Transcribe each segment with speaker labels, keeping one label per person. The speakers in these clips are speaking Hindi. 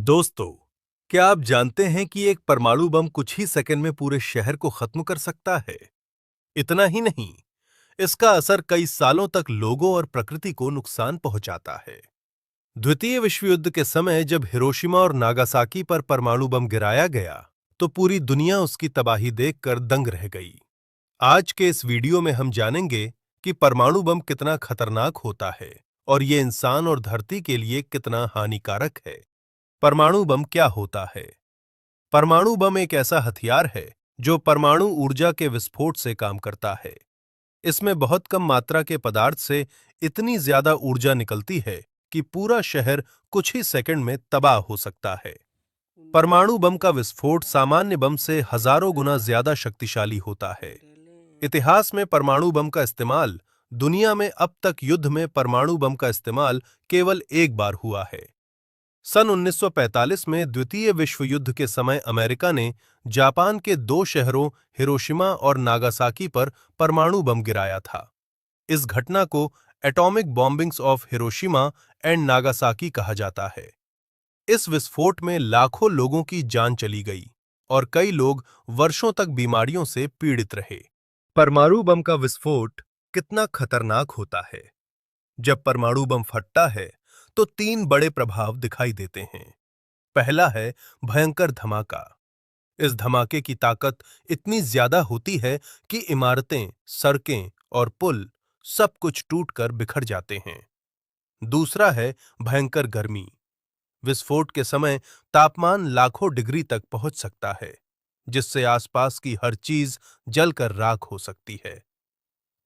Speaker 1: दोस्तों, क्या आप जानते हैं कि एक परमाणु बम कुछ ही सेकंड में पूरे शहर को खत्म कर सकता है? इतना ही नहीं, इसका असर कई सालों तक लोगों और प्रकृति को नुकसान पहुंचाता है। द्वितीय विश्व युद्ध के समय जब हिरोशिमा और नागासाकी पर परमाणु बम गिराया गया, तो पूरी दुनिया उसकी तबाही देखकर दंग रह गई। आज के इस वीडियो में हम जानेंगे कि परमाणु बम कितना खतरनाक होता है और ये इंसान और धरती के लिए कितना हानिकारक है। परमाणु बम क्या होता है? परमाणु बम एक ऐसा हथियार है जो परमाणु ऊर्जा के विस्फोट से काम करता है। इसमें बहुत कम मात्रा के पदार्थ से इतनी ज्यादा ऊर्जा निकलती है कि पूरा शहर कुछ ही सेकंड में तबाह हो सकता है। परमाणु बम का विस्फोट सामान्य बम से हजारों गुना ज्यादा शक्तिशाली होता है। इतिहास में परमाणु बम का इस्तेमाल दुनिया में अब तक युद्ध में परमाणु बम का इस्तेमाल केवल एक बार हुआ है। सन 1945 में द्वितीय विश्व युद्ध के समय अमेरिका ने जापान के दो शहरों हिरोशिमा और नागासाकी पर परमाणु बम गिराया था। इस घटना को atomic bombings of Hiroshima and Nagasaki कहा जाता है। इस विस्फोट में लाखों लोगों की जान चली गई और कई लोग वर्षों तक बीमारियों से पीड़ित रहे। परमाणु बम का विस्फोट कितना खतरनाक होता है? जब परमाणु बम फटता है तो तीन बड़े प्रभाव दिखाई देते हैं। पहला है भयंकर धमाका। इस धमाके की ताकत इतनी ज्यादा होती है कि इमारतें, सड़कें और पुल सब कुछ टूटकर बिखर जाते हैं। दूसरा है भयंकर गर्मी। विस्फोट के समय तापमान लाखों डिग्री तक पहुंच सकता है, जिससे आसपास की हर चीज जलकर राख हो सकती है।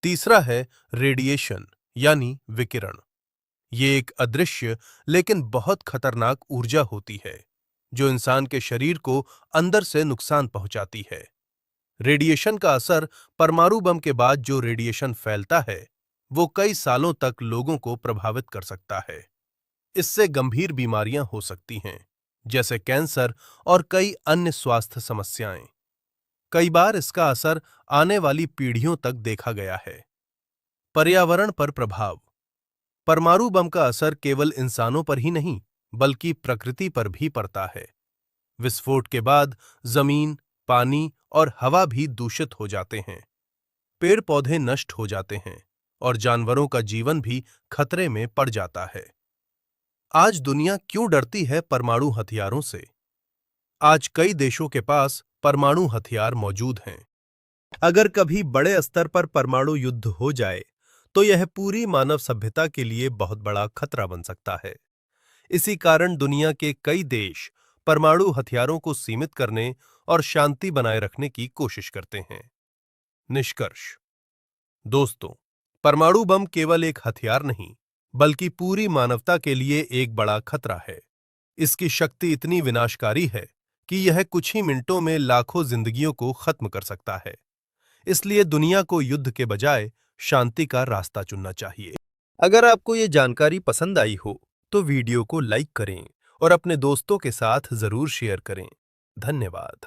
Speaker 1: तीसरा है रेडिएशन यानी विकिरण। ये एक अदृश्य लेकिन बहुत खतरनाक ऊर्जा होती है जो इंसान के शरीर को अंदर से नुकसान पहुंचाती है। रेडिएशन का असर परमाणु बम के बाद जो रेडिएशन फैलता है वो कई सालों तक लोगों को प्रभावित कर सकता है। इससे गंभीर बीमारियां हो सकती हैं, जैसे कैंसर और कई अन्य स्वास्थ्य समस्याएं। कई बार इसका असर आने वाली पीढ़ियों तक देखा गया है। पर्यावरण पर प्रभाव। परमाणु बम का असर केवल इंसानों पर ही नहीं बल्कि प्रकृति पर भी पड़ता है। विस्फोट के बाद जमीन, पानी और हवा भी दूषित हो जाते हैं। पेड़ पौधे नष्ट हो जाते हैं और जानवरों का जीवन भी खतरे में पड़ जाता है। आज दुनिया क्यों डरती है परमाणु हथियारों से? आज कई देशों के पास परमाणु हथियार मौजूद हैं। अगर कभी बड़े स्तर पर परमाणु युद्ध हो जाए तो यह पूरी मानव सभ्यता के लिए बहुत बड़ा खतरा बन सकता है। इसी कारण दुनिया के कई देश परमाणु हथियारों को सीमित करने और शांति बनाए रखने की कोशिश करते हैं। निष्कर्ष। दोस्तों, परमाणु बम केवल एक हथियार नहीं बल्कि पूरी मानवता के लिए एक बड़ा खतरा है। इसकी शक्ति इतनी विनाशकारी है कि यह कुछ ही मिनटों में लाखों जिंदगियों को खत्म कर सकता है। इसलिए दुनिया को युद्ध के बजाय शांति का रास्ता चुनना चाहिए। अगर आपको ये जानकारी पसंद आई हो तो वीडियो को लाइक करें और अपने दोस्तों के साथ जरूर शेयर करें। धन्यवाद।